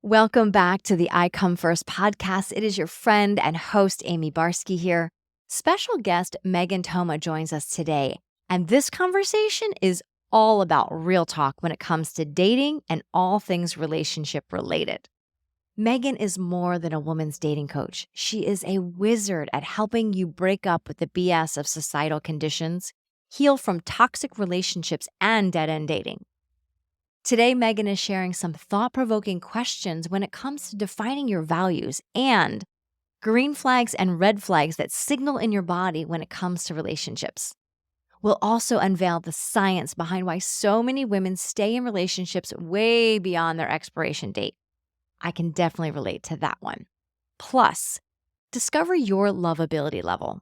Welcome back to the I Come First podcast. It is your friend and host, Amy Barsky here. Special guest Megan Thoma joins us today. And this conversation is all about real talk when it comes to dating and all things relationship related. Megan is more than a woman's dating coach. She is a wizard at helping you break up with the BS of societal conditions, heal from toxic relationships and dead-end dating. Today, Megan is sharing some thought-provoking questions when it comes to defining your values and green flags and red flags that signal in your body when it comes to relationships. We'll also unveil the science behind why so many women stay in relationships way beyond their expiration date. I can definitely relate to that one. Plus, discover your loveability level.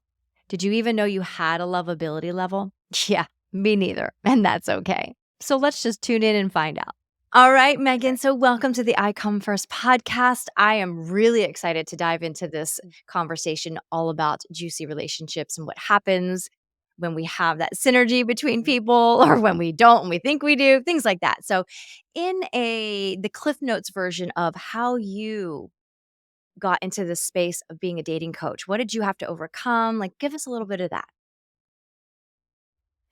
Did you even know you had a loveability level? Yeah, me neither, and that's okay. So let's just tune in and find out. All right, Megan. So welcome to the I Come First podcast. I am really excited to dive into this conversation all about juicy relationships and what happens when we have that synergy between people or when we don't and we think we do, things like that. So in the Cliff Notes version of how you got into the space of being a dating coach, what did you have to overcome? Like, give us a little bit of that.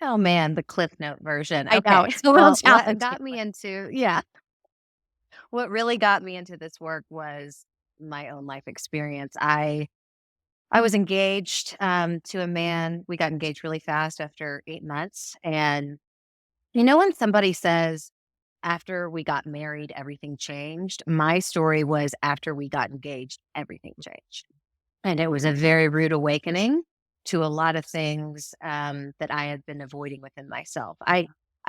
Oh man, the Cliff Note version. I Okay. know it's a little What challenging. got me into, what really got me into this work was my own life experience. I was engaged to a man. We got engaged really fast after 8 months. And when somebody says after we got married, everything changed. My story was after we got engaged, everything changed. And it was a very rude awakening to a lot of things that I had been avoiding within myself. I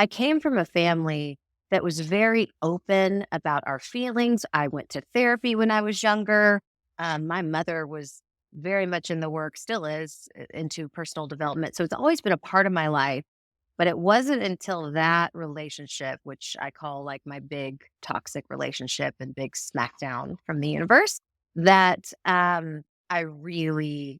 came from a family that was very open about our feelings. I went to therapy when I was younger. My mother was very much in the work, still is, into personal development. So it's always been a part of my life. But it wasn't until that relationship, which I call like my big toxic relationship and big smackdown from the universe, that I really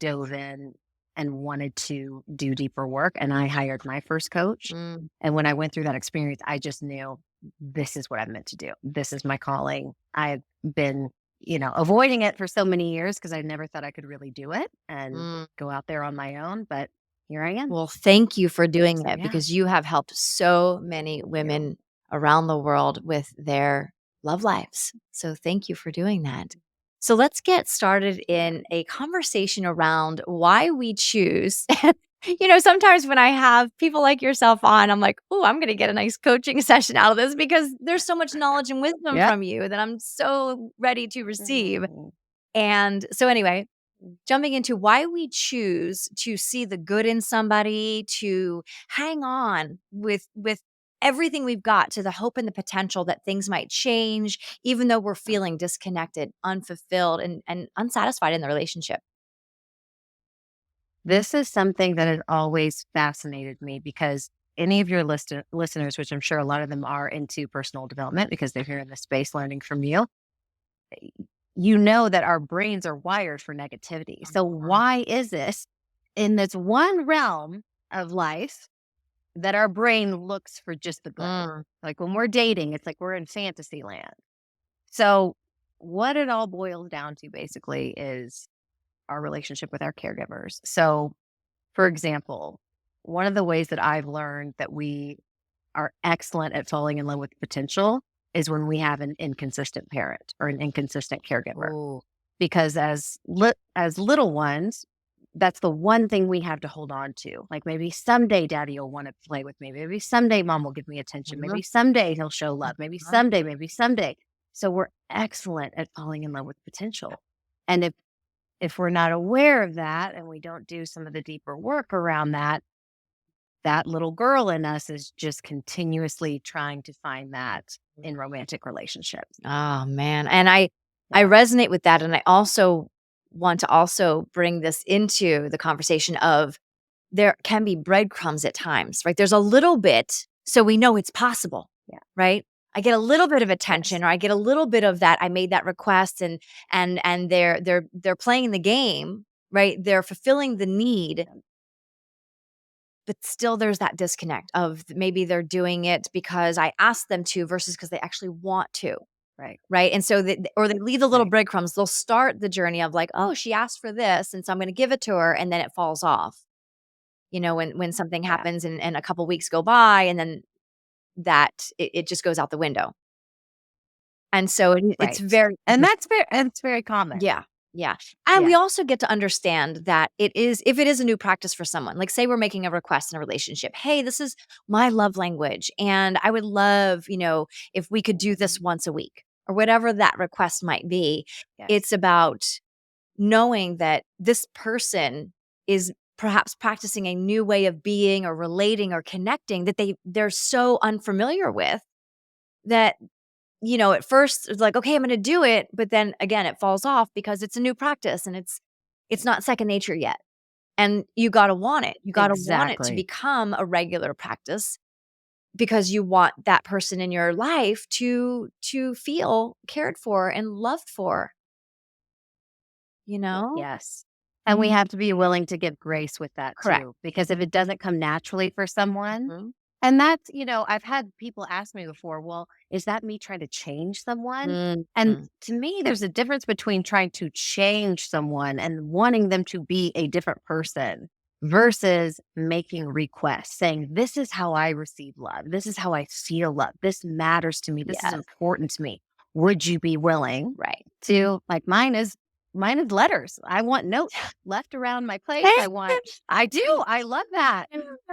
dove in and wanted to do deeper work. And I hired my first coach. Mm. And when I went through that experience, I just knew this is what I'm meant to do. This is my calling. I've been, avoiding it for so many years because I never thought I could really do it and go out there on my own. But here I am. Well, thank you for doing So, it yeah. because you have helped so many women around the world with their love lives. So thank you for doing that. So let's get started in a conversation around why we choose. Sometimes when I have people like yourself on, I'm like, oh, I'm going to get a nice coaching session out of this because there's so much knowledge and wisdom Yep. from you that I'm so ready to receive. Mhm. And so anyway, jumping into why we choose to see the good in somebody, to hang on with everything we've got to the hope and the potential that things might change, even though we're feeling disconnected, unfulfilled, and unsatisfied in the relationship. This is something that has always fascinated me because any of your listeners, which I'm sure a lot of them are into personal development because they're here in the space learning from you, you know that our brains are wired for negativity. So why is this in this one realm of life that our brain looks for just the good? Like when we're dating, it's like we're in fantasy land. So what it all boils down to basically is our relationship with our caregivers. So, for example, one of the ways that I've learned that we are excellent at falling in love with potential is when we have an inconsistent parent or an inconsistent caregiver. Ooh. Because as little ones, that's the one thing we have to hold on to. Like maybe someday daddy will want to play with me. Maybe someday mom will give me attention. Maybe someday he'll show love. Maybe someday. So we're excellent at falling in love with potential. And if we're not aware of that and we don't do some of the deeper work around that, that little girl in us is just continuously trying to find that in romantic relationships. Oh man. And I resonate with that. And I also want to also bring this into the conversation of there can be breadcrumbs at times, right? There's a little bit so we know it's possible. Yeah. Right? I get a little bit of attention or I get a little bit of that. I made that request and they're playing the game, right? They're fulfilling the need. But still there's that disconnect of maybe they're doing it because I asked them to versus because they actually want to. Right. right? And so or they leave the little Right. breadcrumbs. They'll start the journey of like, oh, she asked for this, and so I'm going to give it to her, and then it falls off. When something Yeah. happens and a couple weeks go by, and then it just goes out the window. And so it's Right. very And interesting. that's very common. Yeah. Yeah. And we Yeah. also get to understand that if it is a new practice for someone, like say we're making a request in a relationship, hey, this is my love language. And I would love, if we could do this once a week or whatever that request might be. Yes. It's about knowing that this person is perhaps practicing a new way of being or relating or connecting that they're so unfamiliar with that at first it's like, okay, I'm going to do it. But then again, it falls off because it's a new practice and it's not second nature yet. And you got to want it. You got to want it to Exactly. become a regular practice because you want that person in your life to feel cared for and loved for, you know? Yes. And we have to be willing to give grace with that Correct. too, because if it doesn't come naturally for someone, Mhm. and that's, I've had people ask me before, well, is that me trying to change someone? And Mhm. to me, there's a difference between trying to change someone and wanting them to be a different person versus making requests, saying, this is how I receive love. This is how I feel love. This matters to me. This is Yes. important to me. Would you be willing Right. to, like mine is letters. I want notes left around my place. I do. I love that.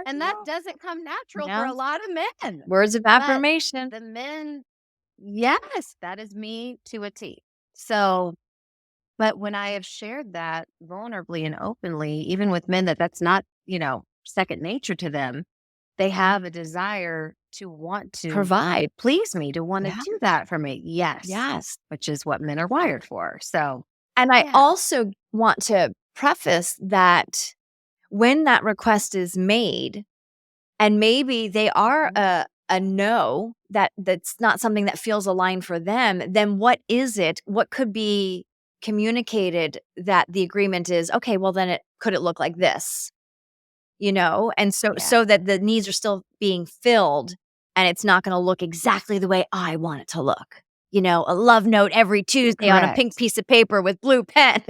And that doesn't come natural for Yeah. a lot of men. Words of But affirmation. the men, yes, that is me to a T. So, but when I have shared that vulnerably and openly, even with men that's not, second nature to them, they have a desire to want to Provide. please me, to want to Yeah. do that for me. Yes. Yes. Which is what men are wired for. So, And I yeah. also want to preface that when that request is made, and maybe they are a no, that's not something that feels aligned for them, then what is it? What could be communicated that the agreement is, okay, well then could it look like this? And so Yeah. so that the needs are still being filled and it's not gonna look exactly the way I want it to look. A love note every Tuesday on a pink Correct. piece of paper with blue pen.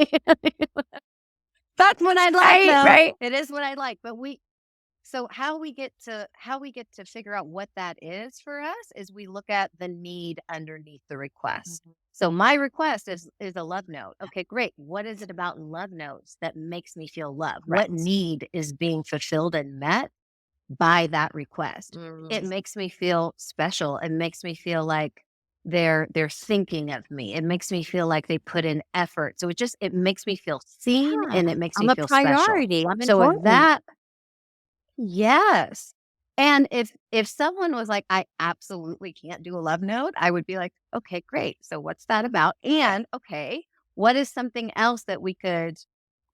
That's what I'd like, Right, though. right. It is what I like, but so how we get to figure out what that is for us is we look at the need underneath the request. Mhm. So my request is a love note. Okay, great. What is it about love notes that makes me feel love? What Right. need is being fulfilled and met by that request? It Mhm. makes me feel special. It makes me feel like they're thinking of me. It makes me feel like they put in effort. So it makes me feel seen Yeah. and it makes me I'm a feel special. priority. I'm So if important. that Yes. And if someone was like, I absolutely can't do a love note, I would be like, okay, great. So what's that about? And okay, what is something else that we could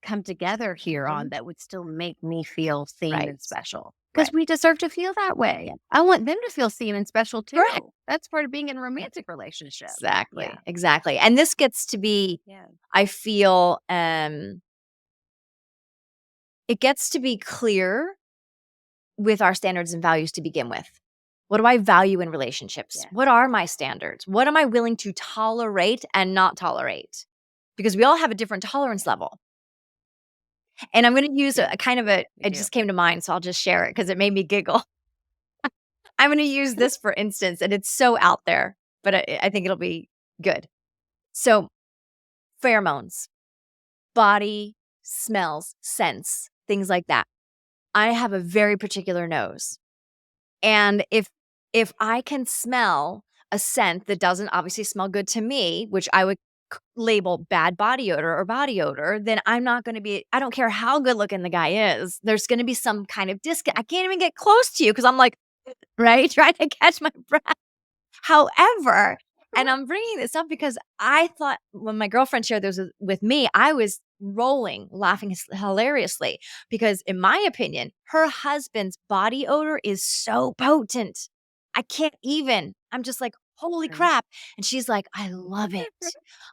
come together here on Mhm. that would still make me feel seen Right. and special? Because Right. we deserve to feel that way. Yeah. I want them to feel seen and special Correct. too. That's part of being in a romantic relationship. Exactly. Yeah. Exactly. And this gets to be, Yeah. I feel, it gets to be clear with our standards and values to begin with. What do I value in relationships? Yeah. What are my standards? What am I willing to tolerate and not tolerate? Because we all have a different tolerance level. And I'm going to use a kind of We it do. just came to mind, so I'll just share it because it made me giggle. I'm going to use this for instance, and it's so out there, but I think it'll be good. So, pheromones, body, smells, scents, things like that. I have a very particular nose. And if I can smell a scent that doesn't obviously smell good to me, which I would label bad body odor or body odor, then I'm not going to be, I don't care how good looking the guy is. There's going to be some kind of disconnect. I can't even get close to you because I'm like, right, trying to catch my breath. However, and I'm bringing this up because I thought when my girlfriend shared this with me, I was rolling, laughing hilariously because, in my opinion, her husband's body odor is so potent. I can't even. I'm just like, holy Okay. crap. And she's like, I love it.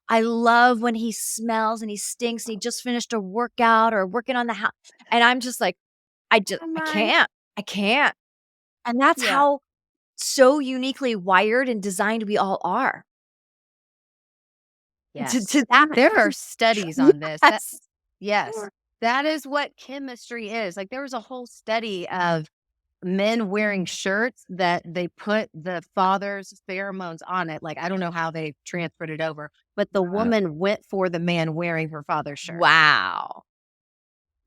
I love when he smells and he stinks and he just finished a workout or working on the house. And I'm just like, Oh I my. can't. I can't. And that's Yeah. how so uniquely wired and designed we all are. Yes. that. There are studies on this. Yes. Yes, that is what chemistry is. Like there was a whole study of men wearing shirts that they put the father's pheromones on it. Like I don't know how they transferred it over, but the woman went for the man wearing her father's shirt. Wow.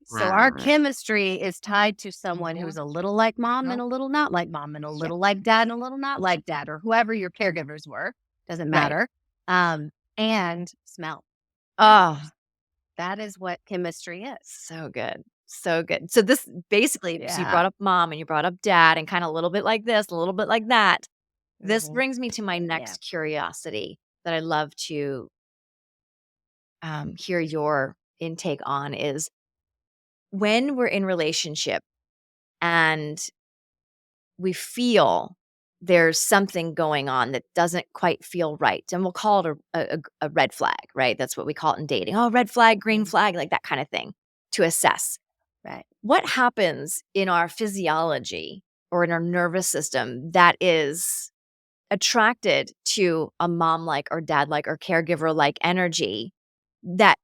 So our chemistry is tied to someone who's a little like mom and a little not like mom and a little like dad and a little not like dad or whoever your caregivers were. Doesn't Right. matter. And smell. Oh, That is what chemistry is. so good. So good. So this basically, so you brought up mom and you brought up dad and kind of a little bit like this, a little bit like that. This Mhm. brings me to my next curiosity that I'd love to hear your intake on is when we're in relationship and we feel there's something going on that doesn't quite feel right. And we'll call it a red flag, right? That's what we call it in dating. Oh, red flag, green flag, like that kind of thing to assess. Right. What happens in our physiology or in our nervous system that is attracted to a mom like or dad like or caregiver like energy that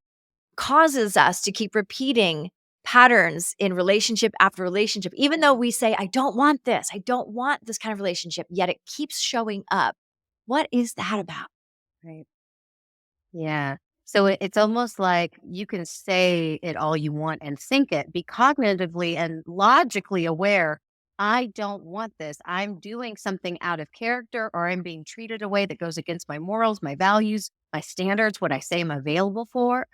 causes us to keep repeating patterns in relationship after relationship, even though we say, I don't want this, I don't want this kind of relationship, yet it keeps showing up. What is that about? Right. Yeah. So it's almost like you can say it all you want and think it, be cognitively and logically aware. I don't want this. I'm doing something out of character, or I'm being treated a way that goes against my morals, my values, my standards, what I say I'm available for.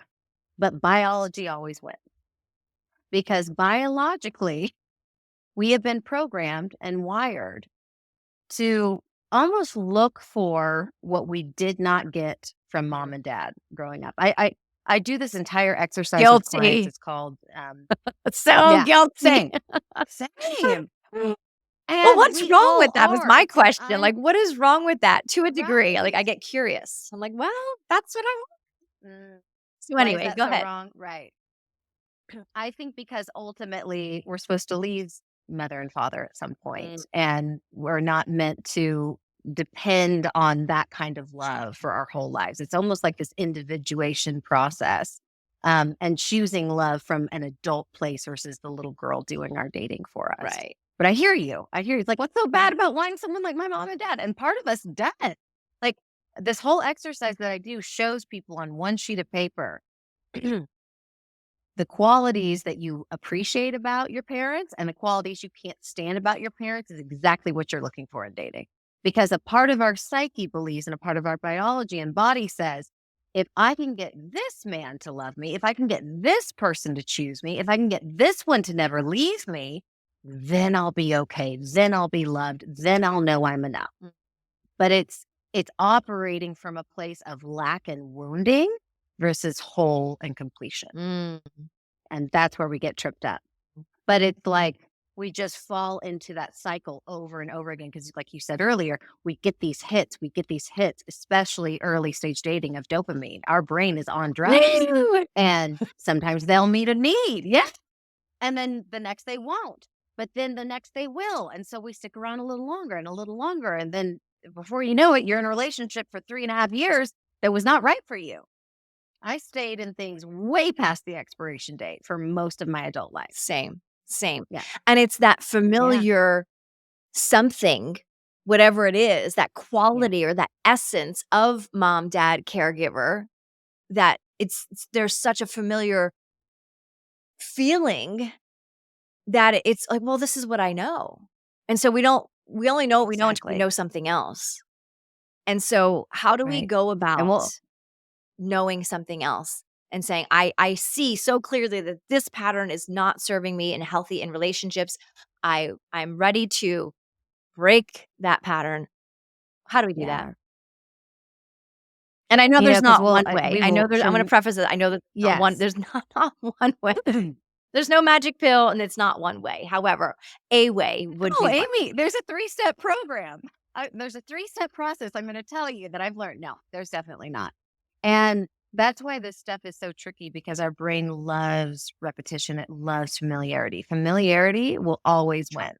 But biology always wins because biologically, we have been programmed and wired to almost look for what we did not get from mom and dad growing up. I do this entire exercise with clients. Guilty. It's called So yeah, guilty. same. Same. Well, And what's we wrong all with that was are. my It's like question. Like, what is wrong with that to a degree? Like, right. I get curious. I'm like, well, that's what I want. Mm, So why is anyway, that go so ahead. wrong? Right. I think because ultimately we're supposed to leave mother and father at some point, and we're not meant to depend on that kind of love for our whole lives. It's almost like this individuation process, and choosing love from an adult place versus the little girl doing our dating for us. Right. But I hear you. I hear you. It's like, what's so bad about wanting someone like my mom and dad? And part of us does. Like this whole exercise that I do shows people on one sheet of paper the qualities that you appreciate about your parents and the qualities you can't stand about your parents is exactly what you're looking for in dating. Because a part of our psyche believes and a part of our biology and body says, if I can get this man to love me, if I can get this person to choose me, if I can get this one to never leave me, then I'll be okay. Then I'll be loved. Then I'll know I'm enough. But it's operating from a place of lack and wounding versus whole and completion. Mm. And that's where we get tripped up. But it's like we just fall into that cycle over and over again. Because, like you said earlier, we get these hits, especially early stage dating of dopamine. Our brain is on drugs. And sometimes they'll meet a need. Yeah. And then the next they won't. But then the next they will. And so we stick around a little longer and a little longer. And then before you know it, you're in a relationship for 3.5 years that was not right for you. I stayed in things way past the expiration date for most of my adult life. Same. Yeah. And it's that familiar something, whatever it is, that quality or that essence of mom, dad, caregiver, that there's such a familiar feeling that it's like, well, this is what I know. And so we only know what we know until we Exactly. know something else. And so how do we Right. go And about knowing something else and saying, I see so clearly that this pattern is not serving me and healthy in relationships. I'm ready to break that pattern. How do we do that? yeah. And I know You know, there's because not one way. we I know will I'm gonna from preface it. I know yes. there's not one way. There's no magic pill and it's not one way. However, a way would No, be one. Amy, there's a 3-step program. There's a 3-step process I'm going to tell you that I've learned. No, there's definitely not. And that's why this stuff is so tricky because our brain loves repetition. It loves familiarity. Familiarity will always win.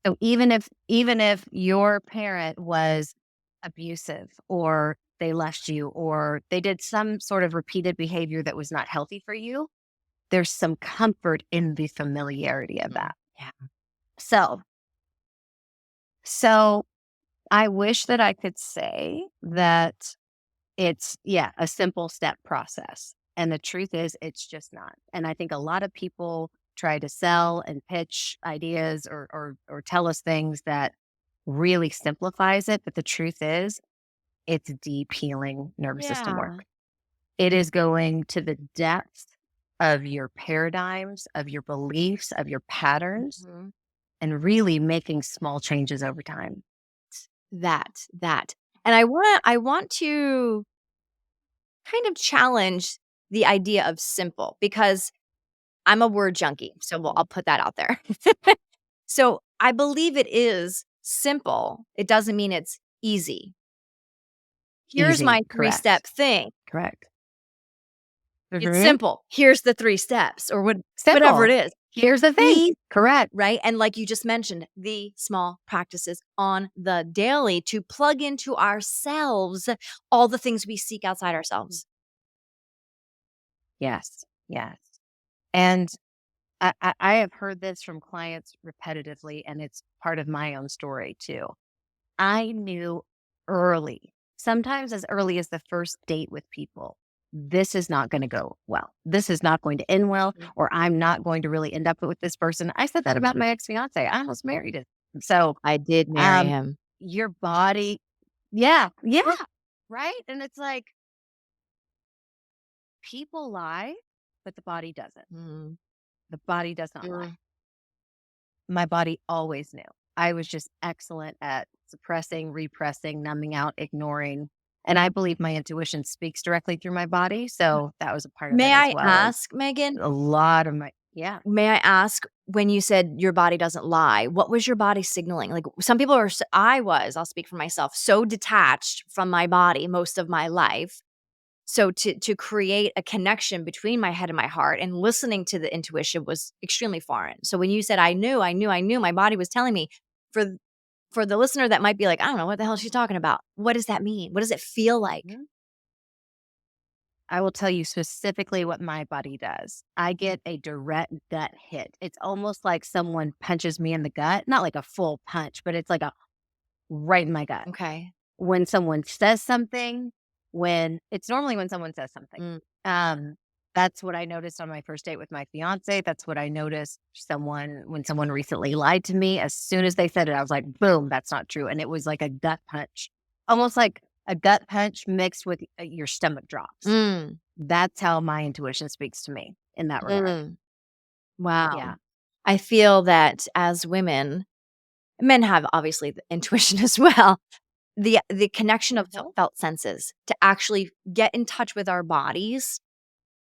So even if your parent was abusive or they left you, or they did some sort of repeated behavior that was not healthy for you, there's some comfort in the familiarity of that. Yeah. So, so I wish that I could say that it's, yeah, a simple step process. And the truth is, it's just not. And I think a lot of people try to sell and pitch ideas or tell us things that really simplifies it. But the truth is, it's deep healing nervous system Yeah. work. It is going to the depth of your paradigms, of your beliefs, of your patterns, Mhm. and really making small changes over time. That. And I want to kind of challenge the idea of simple because I'm a word junkie. So I'll put that out there. So I believe it is simple. It doesn't mean it's easy. Here's Easy. my Correct. 3-step thing. Correct. It's Mhm. simple. Here's the 3 steps or whatever it Simple. is. Here's the thing. Easy, Correct. right? And like you just mentioned, the small practices on the daily to plug into ourselves all the things we seek outside ourselves. Yes. Yes. And I have heard this from clients repetitively, and it's part of my own story too. I knew early, sometimes as early as the first date with people, this is not going to go well. This is not going to end well, Mhm. or I'm not going to really end up with this person. I said that about my ex fiance. I almost married him. So, I did marry um, him. your body, yeah, yeah, right. And it's like people lie, but the body doesn't. Mm. The body does not lie. Mm. My body always knew. I was just excellent at suppressing, repressing, numbing out, ignoring. And I believe my intuition speaks directly through my body. So that was a part of it May as I well as ask, Megan? a lot of my, yeah. May I ask when you said your body doesn't lie, what was your body signaling? Like some people are, I'll speak for myself, so detached from my body most of my life. So to create a connection between my head and my heart and listening to the intuition was extremely foreign. So when you said I knew, my body was telling me for for the listener that might be like, I don't know what the hell she's talking about. What does that mean? What does it feel like? Mhm. I will tell you specifically what my body does. I get a direct gut hit. It's almost like someone punches me in the gut, not like a full punch, but it's like a right in my gut. Okay. When someone says something, when it's normally when someone says something. Mm. Um, that's what I noticed on my first date with my fiance. That's what I noticed when someone recently lied to me. As soon as they said it, I was like, boom, that's not true. And it was like a gut punch, almost like a gut punch mixed with your stomach drops. Mm. That's how my intuition speaks to me in that regard. Mm. Wow. Yeah. I feel that as women, men have obviously the intuition as well. The connection of Mhm. felt senses to actually get in touch with our bodies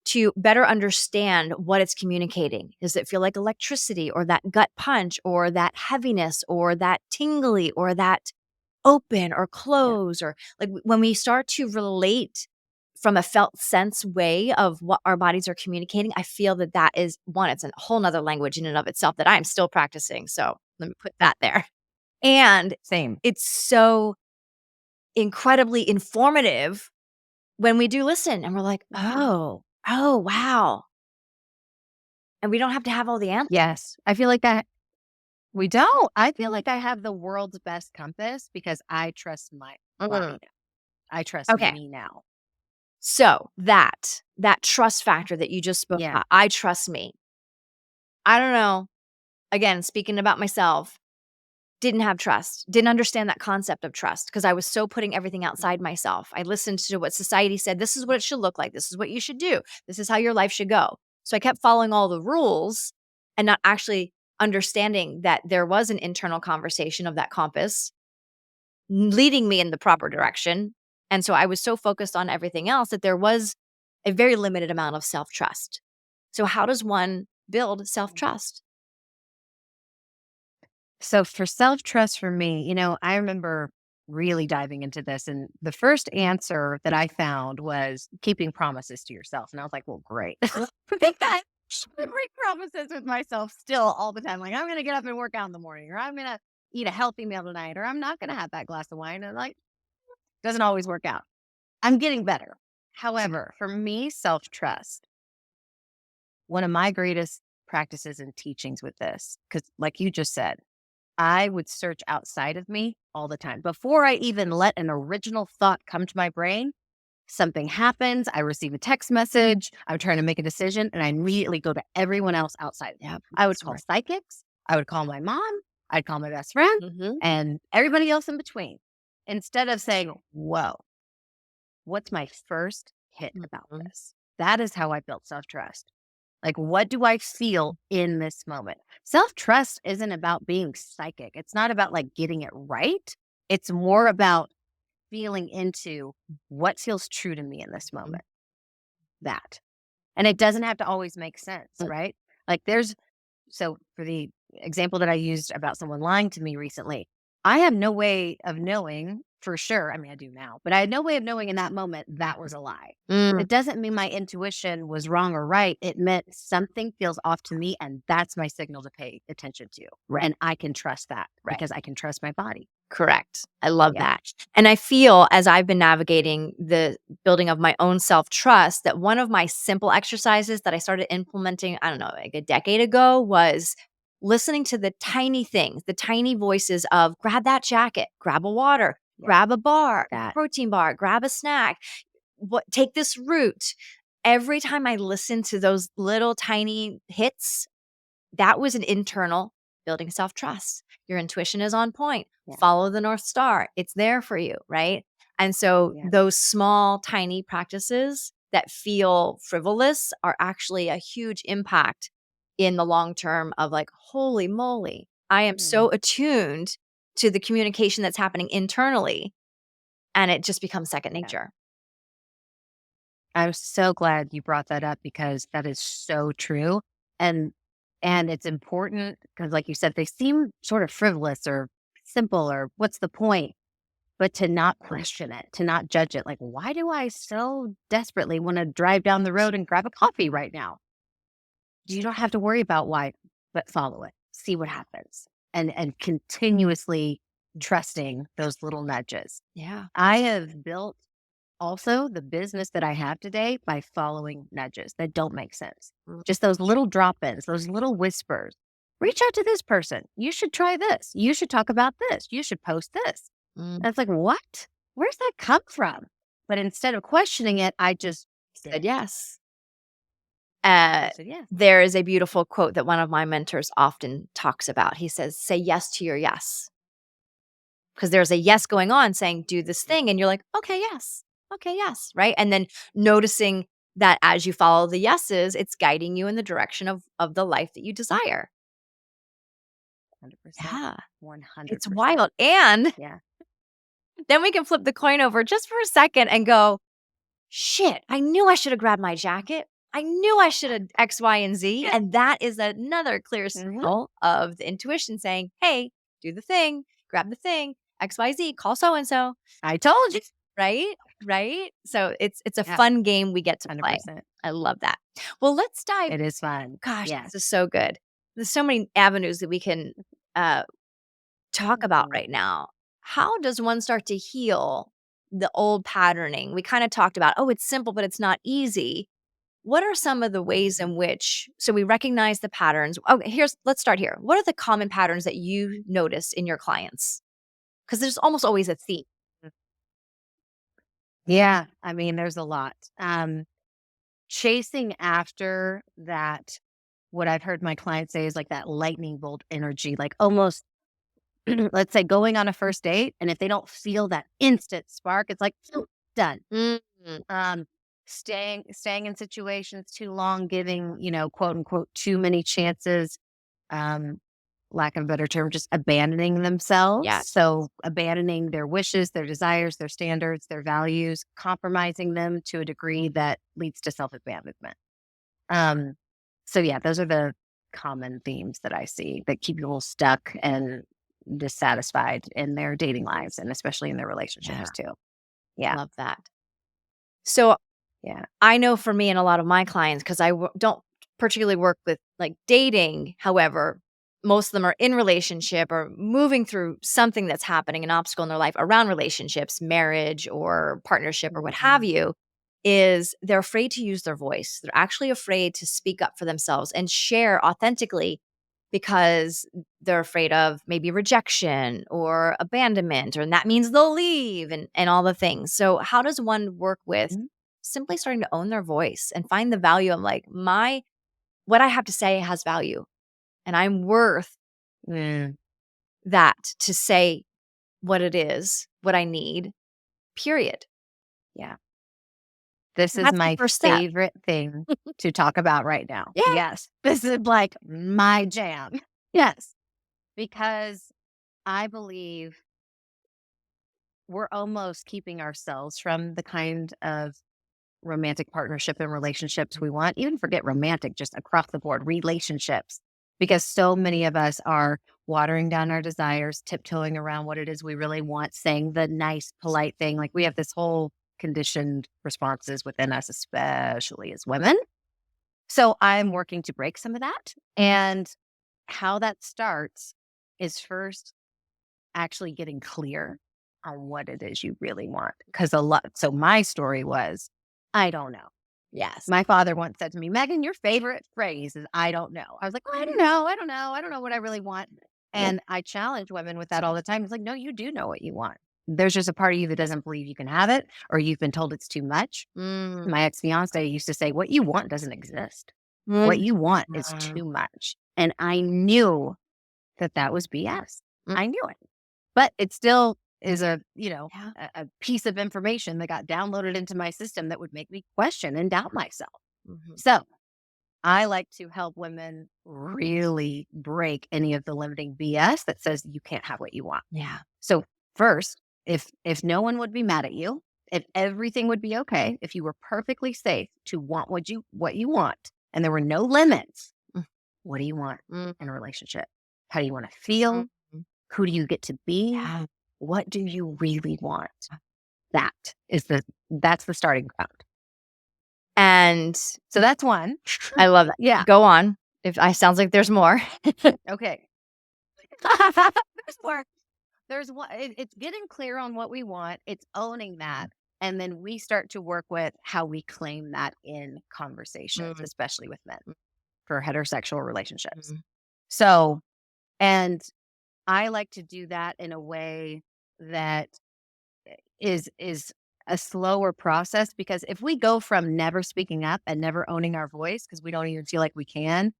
to better understand what it's communicating. Does it feel like electricity or that gut punch or that heaviness or that tingly or that open or Yeah. close or like when we start to relate from a felt sense way of what our bodies are communicating, I feel that that is one, it's a whole nother language in and of itself that I'm still practicing. So let me put that there. And Same. it's so incredibly informative when we do listen and we're like, Mhm. oh, wow. And we don't have to have all the answers. Yes. I feel like that. We don't. I feel like I have the world's best compass because I trust my body Mhm. now. I trust Okay. me now. So that trust factor that you just spoke Yeah. about, I trust me. I don't know. Again, speaking about myself, didn't have trust, didn't understand that concept of trust because I was so putting everything outside myself. I listened to what society said. This is what it should look like. This is what you should do. This is how your life should go. So I kept following all the rules and not actually understanding that there was an internal conversation of that compass leading me in the proper direction. And so I was so focused on everything else that there was a very limited amount of self trust. So, how does one build self trust? So for self trust for me, I remember really diving into this. And the first answer that I found was keeping promises to yourself. And I was like, well, great. I think that I break promises with myself still all the time. Like, I'm going to get up and work out in the morning, or I'm going to eat a healthy meal tonight, or I'm not going to have that glass of wine. And like, doesn't always work out. I'm getting better. However, for me, self-trust, one of my greatest practices and teachings with this, because like you just said, I would search outside of me all the time. Before I even let an original thought come to my brain, something happens, I receive a text message, I'm trying to make a decision, and I immediately go to everyone else outside. Yeah. I would call psychics, I would call my mom, I'd call my best friend, and everybody else in between. Instead of saying, whoa, what's my first hit about this? That is how I built self-trust. Like, what do I feel in this moment? Self-trust isn't about being psychic. It's not about like getting it right. It's more about feeling into what feels true to me in this moment. That. And it doesn't have to always make sense, right? Like so for the example that I used about someone lying to me recently, I have no way of knowing for sure. I mean, I do now, but I had no way of knowing in that moment that was a lie. It doesn't mean my intuition was wrong or right. It meant something feels off to me, and that's my signal to pay attention to. Right. And I can trust that Right. because I can trust my body. Correct. I love Yeah. that. And I feel as I've been navigating the building of my own self-trust that one of my simple exercises that I started implementing, I don't know, like a decade ago was listening to the tiny things, the tiny voices of grab that jacket, grab a water, grab a bar, a protein bar, grab a snack, take this route. Every time I listened to those little tiny hits, that was an internal building self-trust. Your intuition is on point. Follow the North Star. It's there for you, right? And so those small, tiny practices that feel frivolous are actually a huge impact in the long term of like, holy moly, I am so attuned to the communication that's happening internally, and it just becomes second nature. I'm so glad you brought that up because that is so true. And it's important because like you said, they seem sort of frivolous or simple or what's the point? But to not question it, to not judge it. Like, why do I so desperately want to drive down the road and grab a coffee right now? You don't have to worry about why, but follow it. See what happens. And continuously trusting those little nudges. Yeah. I have built also the business that I have today by following nudges that don't make sense. Just those little drop-ins, those little whispers. Reach out to this person. You should try this. You should talk about this. You should post this. And it's like, what? Where's that come from? But instead of questioning it, I just Said yes. I said yes. There is a beautiful quote that one of my mentors often talks about. He says, say yes to your yes. Because there's a yes going on saying, do this thing. And you're like, okay, yes. Okay, yes. Right. And then noticing that as you follow the yeses, it's guiding you in the direction of the life that you desire. 100%. Yeah. 100%. It's wild. And then we can flip the coin over just for a second and go, shit, I knew I should have grabbed my jacket. I knew I should have X, Y, and Z. And that is another clear signal of the intuition saying, hey, do the thing, grab the thing, X, Y, Z, call so-and-so. I told you. Right? Right? So it's a fun game we get to play. 100%. I love that. Well, let's dive. It is fun. Gosh, this is so good. There's so many avenues that we can talk about right now. How does one start to heal the old patterning? We kind of talked about, oh, it's simple, but it's not easy. What are some of the ways in which, so we recognize the patterns. Okay, let's start here. What are the common patterns that you notice in your clients? Because there's almost always a theme. Yeah. I mean, there's a lot. Chasing after that, what I've heard my clients say is like that lightning bolt energy, like almost, let's say going on a first date. And if they don't feel that instant spark, it's like, done. Staying in situations too long, giving, quote unquote, too many chances, lack of a better term, just abandoning themselves. Yeah. So abandoning their wishes, their desires, their standards, their values, compromising them to a degree that leads to self-abandonment. So yeah, those are the common themes that I see that keep people stuck and dissatisfied in their dating lives and especially in their relationships too. Yeah. Love that. So I know for me and a lot of my clients, because I don't particularly work with like dating, however, most of them are in relationship or moving through something that's happening, an obstacle in their life around relationships, marriage or partnership or what have Mhm. you, is they're afraid to use their voice. They're actually afraid to speak up for themselves and share authentically because they're afraid of maybe rejection or abandonment, and that means they'll leave and all the things. So how does one work with Mhm. simply starting to own their voice and find the value of like what I have to say has value and I'm worth Mm, that to say what it is, what I need, period. yeah. This is That's the my first step. favorite thing to talk about right now. Yeah. Yes. This is like my jam. Yes. Because I believe we're almost keeping ourselves from the kind of romantic partnership and relationships we want. Even forget romantic, just across the board, relationships. Because so many of us are watering down our desires, tiptoeing around what it is we really want, saying the nice, polite thing. Like we have this whole conditioned responses within us, especially as women. So I'm working to break some of that. And how that starts is first actually getting clear on what it is you really want. Because so my story was, I don't know. Yes. My father once said to me, Megan, your favorite phrase is I don't know. I was like, oh, I don't know. I don't know. I don't know what I really want. And I challenge women with that all the time. It's like, no, you do know what you want. There's just a part of you that doesn't believe you can have it, or you've been told it's too much. Mm. My ex fiance used to say, what you want doesn't exist. What Mm. you want is Mm. too much. And I knew that that was BS. Mm. I knew it. But it still is a Yeah. a piece of information that got downloaded into my system that would make me question and doubt myself. Mhm. So I like to help women really break any of the limiting BS that says you can't have what you want. Yeah. So first, if no one would be mad at you, if everything would be okay, if you were perfectly safe to want what you want, and there were no limits, Mm. what do you want Mm. in a relationship? How do you want to feel? Mhm. Who do you get to be? Yeah. What do you really want? That is that's the starting ground. And So that's one. I love that. Yeah. Go on. If I sounds like there's more. Okay. There's more. There's what it's getting clear on what we want. It's owning that. And then we start to work with how we claim that in conversations, Mm. especially with men for heterosexual relationships. Mhm. So, and I like to do that in a way that is a slower process, because if we go from never speaking up and never owning our voice because we don't even feel like we can,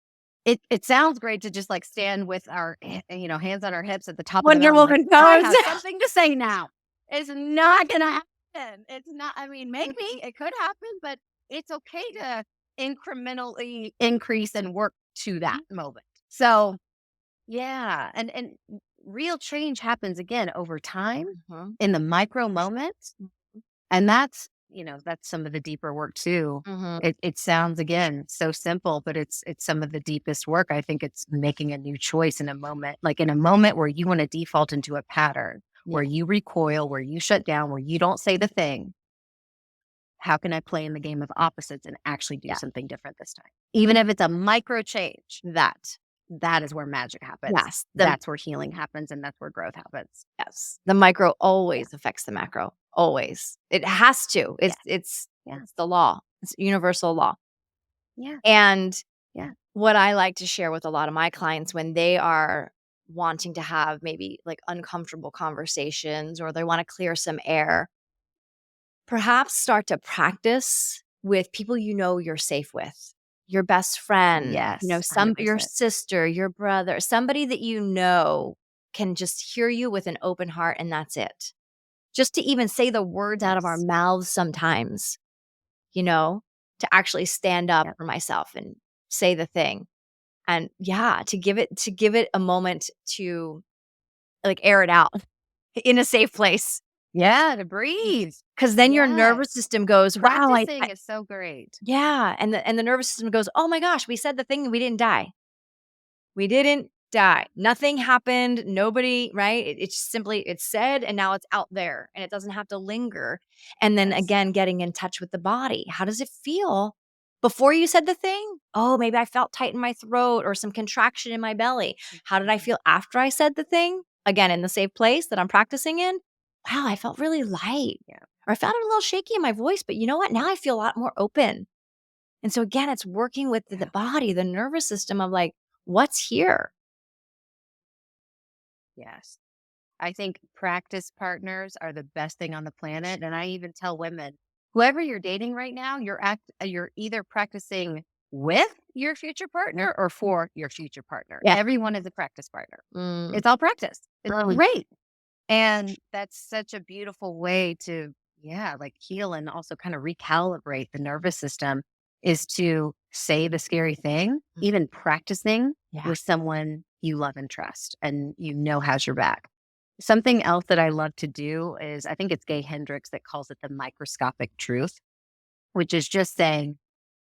it sounds great to just like stand with our hands on our hips at the top of the Wonder mountain, like Woman I pose. have something to say now. It's not gonna happen. It's not. I mean, maybe it could happen, but it's okay to incrementally increase and work to that moment. So yeah, and real change happens again over time Mhm. in the micro moments, and that's some of the deeper work too. Mhm. It sounds again so simple, but it's some of the deepest work. I think it's making a new choice in a moment, like in a moment where you want to default into a pattern, Yeah. where you recoil, where you shut down, where you don't say the thing. How can I play in the game of opposites and actually do Yeah. something different this time? Even if it's a micro change, that is where magic happens. Yes. That's where healing happens, and that's where growth happens. Yes. The micro Yeah. always affects the macro. Always. It has to. Yeah. Yeah. It's the law. It's universal law. Yeah. And Yeah. what I like to share with a lot of my clients when they are wanting to have maybe like uncomfortable conversations or they want to clear some air, perhaps start to practice with people you're safe with. Your best friend, Yes. your 100%. sister, your brother, somebody that can just hear you with an open heart and that's it. Just to even say the words out of our Yes. mouths sometimes, you know, to actually stand up Yep. for myself and say the thing. And yeah, to give it a moment to like air it out in a safe place. Yeah, to breathe. Cause then your nervous Yes. system goes, wow, Practicing is so great. yeah. And the nervous system goes, oh my gosh, we said the thing and we didn't die. We didn't die. Nothing happened. Nobody, right? It's simply, it's said and now it's out there and it doesn't have to linger. And then Yes. again, getting in touch with the body. How does it feel Before you said the thing, oh, maybe I felt tight in my throat or some contraction in my belly. How did I feel after I said the thing? Again, in the safe place that I'm practicing in. Wow, I felt really light. Yeah. Or I felt a little shaky in my voice, but you know what? Now I feel a lot more open. And so again, it's working with the body, the nervous system of like, what's here? Yes. I think practice partners are the best thing on the planet. And I even tell women, whoever you're dating right now, you're either practicing with your future partner or for your future partner. Yeah. Everyone is a practice partner. Mm. It's all practice. It's Mm. great. And that's such a beautiful way to, like heal and also kind of recalibrate the nervous system is to say the scary thing, even practicing Yeah. with someone you love and trust and you know has your back. Something else that I love to do is I think it's Gay Hendricks that calls it the microscopic truth, which is just saying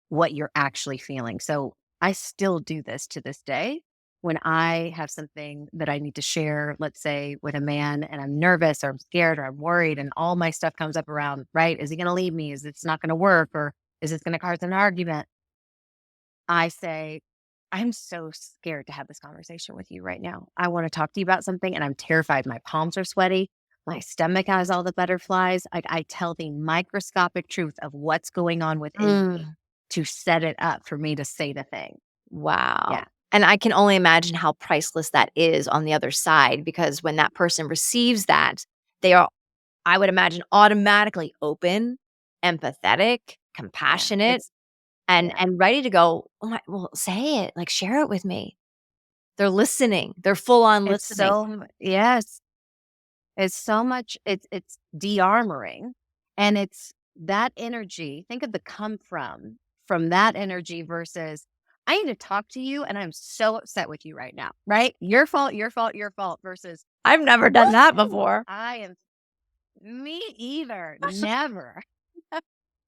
what you're actually feeling. So I still do this to this day. When I have something that I need to share, let's say with a man, and I'm nervous or I'm scared or I'm worried, and all my stuff comes up around, right? Is he going to leave me? Is this not going to work? Or is this going to cause an argument? I say, I'm so scared to have this conversation with you right now. I want to talk to you about something and I'm terrified. My palms are sweaty. My stomach has all the butterflies. I tell the microscopic truth of what's going on within me to set it up for me to say the thing. Wow. Yeah. And I can only imagine how priceless that is on the other side, because when that person receives that, they are, I would imagine, automatically open, empathetic, compassionate, It's and ready to go, "Oh my, well, say it, like, share it with me." They're listening. They're full on it's listening. yes. It's so much it's de-armoring, and it's that energy. Think of the come from that energy versus I need to talk to you and I'm so upset with you right now, right? Your fault, your fault, your fault versus I've never done that "Woo, before. I am me either. Never.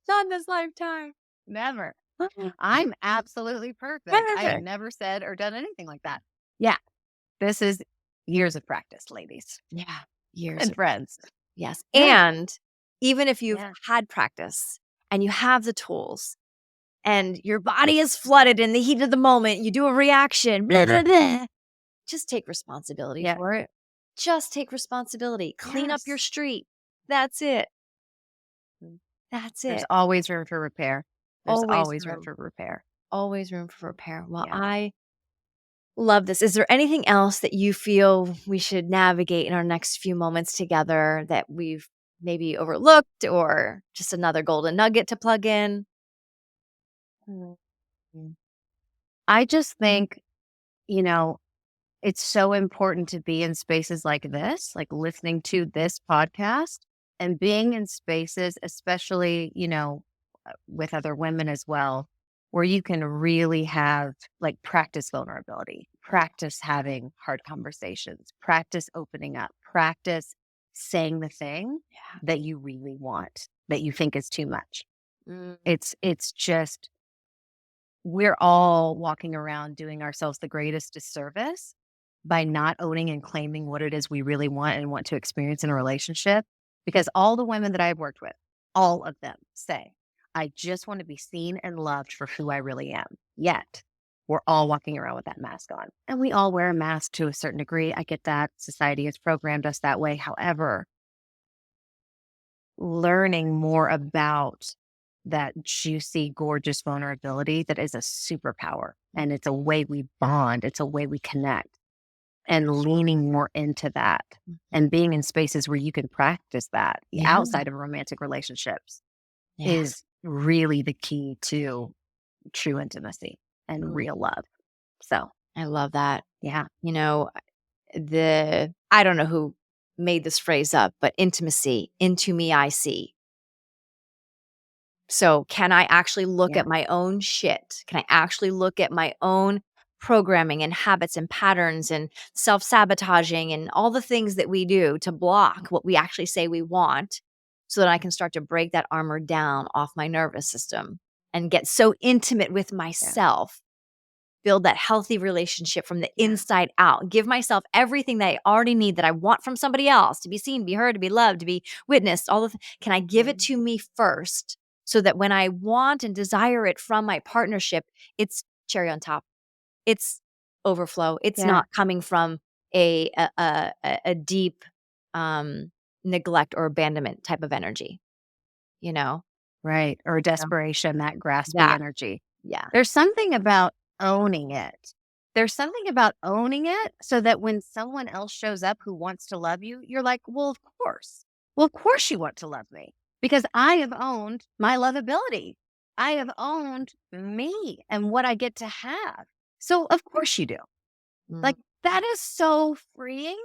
Not in this lifetime. Never. I'm absolutely perfect. I have never said or done anything like that. Yeah. This is years of practice, ladies Yeah, years and of friends. yes, Yeah. and even if you've Yeah. had practice and you have the tools and your body is flooded in the heat of the moment, you do a reaction, blah, blah, blah, just take responsibility Yeah. for it. Just take responsibility. Clean up your Yes. street. That's it. That's There's it. always room for repair. There's Always always room room. for repair. Always room for repair. Well, Yeah. I love this. Is there anything else that you feel we should navigate in our next few moments together that we've maybe overlooked, or just another golden nugget to plug in? Mhm. I just think, you know, it's so important to be in spaces like this, like listening to this podcast and being in spaces, especially, with other women as well, where you can really have like practice vulnerability, practice having hard conversations, practice opening up, practice saying the thing Yeah. that you really want, that you think is too much. Mm. It's just we're all walking around doing ourselves the greatest disservice by not owning and claiming what it is we really want and want to experience in a relationship. Because all the women that I've worked with, all of them say, I just want to be seen and loved for who I really am. Yet we're all walking around with that mask on. And we all wear a mask to a certain degree. I get that. Society has programmed us that way. However, learning more about that juicy, gorgeous vulnerability that is a superpower. And it's a way we bond, it's a way we connect, and leaning more into that and being in spaces where you can practice that Yeah. outside of romantic relationships Yeah. is really the key to true intimacy and real love. So, I love that. yeah. You know, I don't know who made this phrase up, but intimacy, into me I see. So, can I actually look Yeah. at my own shit? Can I actually look at my own programming and habits and patterns and self-sabotaging and all the things that we do to block what we actually say we want, so that I can start to break that armor down off my nervous system and get so intimate with myself, build that healthy relationship from the inside out, give myself everything that I already need, that I want from somebody else, to be seen, be heard, to be loved, to be witnessed, all the can I give it to me first, so that when I want and desire it from my partnership, it's cherry on top. It's overflow. It's Yeah. not coming from a deep, um, neglect or abandonment type of energy, you know? Right. Or So desperation, that graspy that energy. yeah. There's something about owning it. There's something about owning it so that when someone else shows up who wants to love you, you're like, well, of course. Well, of course you want to love me because I have owned my lovability. I have owned me and what I get to have. So, of course you do. Mm, Like, that is so freeing.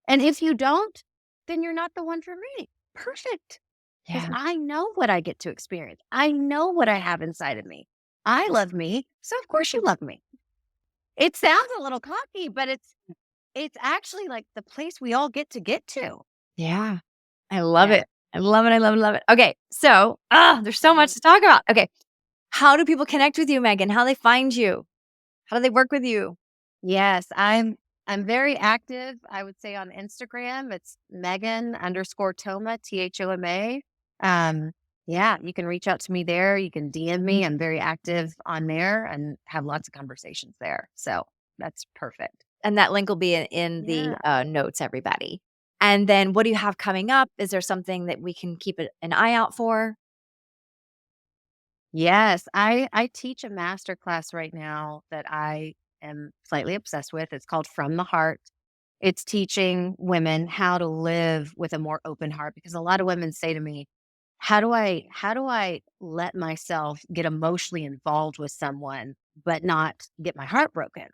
And if you don't, then you're not the one for me. Perfect. Because yeah. I know what I get to experience. I know what I have inside of me. I love me. So, of course, you love me. It sounds a little cocky, but it's actually like the place we all get to. Yeah. I love Yeah. it. I love it, I love it, love it. Okay, so, there's so Mhm. much to talk about. Okay, how do people connect with you, Megan? How do they find you? How do they work with you? Yes, I'm very active. I would say on Instagram, it's Megan underscore Thoma, Thoma. Um, yeah, you can reach out to me there. You can DM me. I'm very active on there and have lots of conversations there. So that's perfect. And that link will be in the, Yeah. notes, everybody. And then what do you have coming up? Is there something that we can keep an eye out for? Yes, I teach a master class right now that I am slightly obsessed with. It's called From the Heart. It's teaching women how to live with a more open heart because a lot of women say to me, how do I let myself get emotionally involved with someone but not get my heart broken?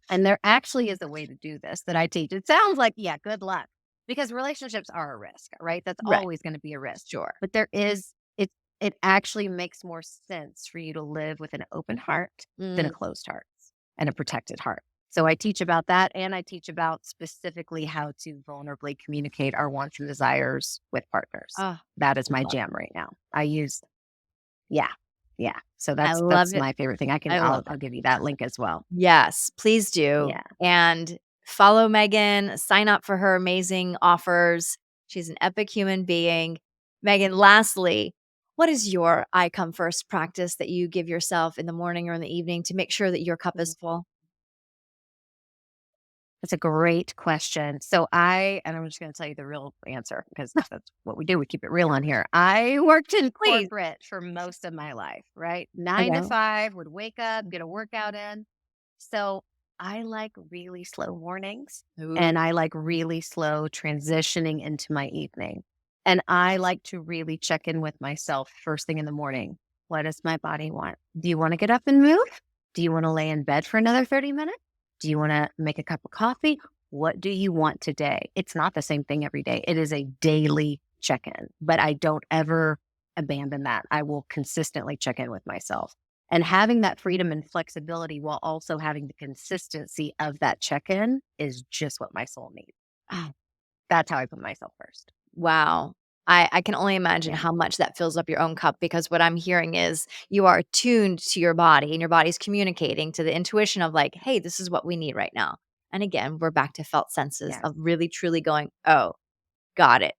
And there actually is a way to do this that I teach. It sounds like, yeah, good luck because relationships are a risk, right? That's Right. always going to be a risk. Sure. But it actually makes more sense for you to live with an open heart than a Mm. closed heart and a protected heart. So I teach about that and I teach about specifically how to vulnerably communicate our wants and desires with partners. Oh, That is my love jam right now. I use yeah. Yeah. So I love that's it. my favorite thing. I love I'll it. give you that link as well. Yes, please do. Yeah. And follow Megan, sign up for her amazing offers. She's an epic human being. Megan, lastly, what is your I come first practice that you give yourself in the morning or in the evening to make sure that your cup is full? That's a great question. And I'm just going to tell you the real answer because that's what we do. We keep it real on here. I worked in Please. corporate for most of my life, right? 9 to 5, would wake up, get a workout in. So I like really slow mornings Ooh. and I like really slow transitioning into my evening. And I like to really check in with myself first thing in the morning. What does my body want? Do you want to get up and move? Do you want to lay in bed for another 30 minutes? Do you want to make a cup of coffee? What do you want today? It's not the same thing every day. It is a daily check in, but I don't ever abandon that. I will consistently check in with myself. And having that freedom and flexibility while also having the consistency of that check in is just what my soul needs. Oh, That's how I put myself first. wow. I can only imagine Yeah. how much that fills up your own cup because what I'm hearing is you are attuned to your body and your body's communicating to the intuition of like, hey, this is what we need right now. And again, we're back to felt senses Yes. of really truly going, oh, got it.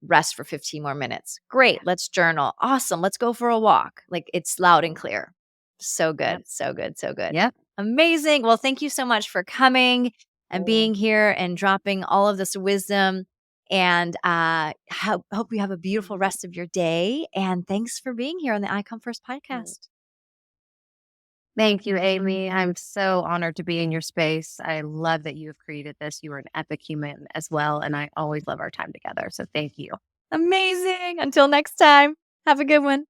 Rest for 15 more minutes. Great. Let's journal. Awesome. Let's go for a walk. Like it's loud and clear. So good. Yep. So good. So good. Yep. Amazing. Well, thank you so much for coming and Oh, being here and dropping all of this wisdom. And hope you have a beautiful rest of your day. And thanks for being here on the I Come First mm. podcast. Thank you, Amy. I'm so honored to be in your space. I love that you have created this. You are an epic human as well. And I always love our time together. So thank you. Amazing. Until next time, have a good one.